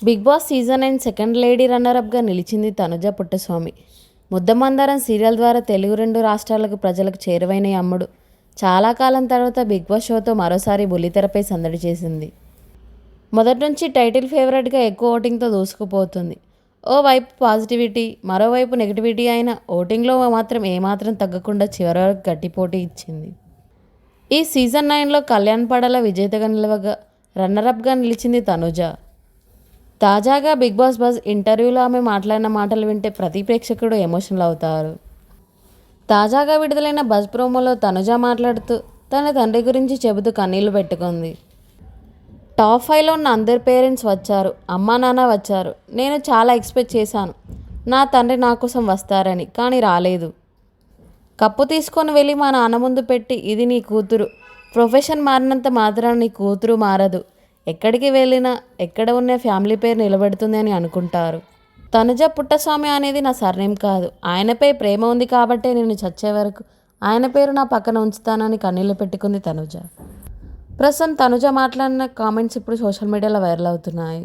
Big Boss season 9 second lady రన్నరప్గా నిలిచింది తనుజ పుట్టస్వామి. ముద్దమందారం serial ద్వారా తెలుగు 2 రాష్ట్రాలకు ప్రజలకు చేరువైన ఈ అమ్మడు చాలా కాలం తర్వాత బిగ్ బాస్ షోతో మరోసారి బుల్లితెరపై సందడి చేసింది. మొదటి నుంచి టైటిల్ ఫేవరెట్గా ఎక్కువ ఓటింగ్తో దూసుకుపోతుంది. ఓ వైపు పాజిటివిటీ, మరోవైపు నెగిటివిటీ అయిన ఓటింగ్లో మాత్రం ఏమాత్రం తగ్గకుండా చివరి వరకు గట్టి పోటీ ఇచ్చింది. ఈ సీజన్ 9లో కళ్యాణ్ పడాల విజేతగా నిలవగా రన్నరప్గా నిలిచింది తనుజ. తాజాగా బిగ్ బాస్ బజ్ ఇంటర్వ్యూలో ఆమె మాట్లాడిన మాటలు వింటే ప్రతి ప్రేక్షకుడు ఎమోషనల్ అవుతారు. తాజాగా విడుదలైన బజ్ ప్రోమోలో తనుజ మాట్లాడుతూ తన తండ్రి గురించి చెబుతూ కన్నీళ్లు పెట్టుకుంది. టాప్ 5లో ఉన్న అందరి పేరెంట్స్ వచ్చారు, అమ్మా నాన్న వచ్చారు. నేను చాలా ఎక్స్పెక్ట్ చేశాను నా తండ్రి నా కోసం వస్తారని, కానీ రాలేదు. కప్పు తీసుకొని వెళ్ళి మా నాన్న ముందు పెట్టి, ఇది నీ కూతురు, ప్రొఫెషన్ మారినంత మాత్రాన నీ కూతురు మారదు, ఎక్కడికి వెళ్ళినా ఎక్కడ ఉన్న ఫ్యామిలీ పేరు నిలబెడుతుంది అని అనుకుంటారు. తనుజ పుట్టస్వామి అనేది నా సర్నేమ్ కాదు, ఆయనపై ప్రేమ ఉంది కాబట్టే నేను చచ్చే వరకు ఆయన పేరు నా పక్కన ఉంచుతానని కన్నీళ్లు పెట్టుకుంది తనుజ. ప్రస్తుతం తనుజ మాట్లాడిన కామెంట్స్ ఇప్పుడు సోషల్ మీడియాలో వైరల్ అవుతున్నాయి.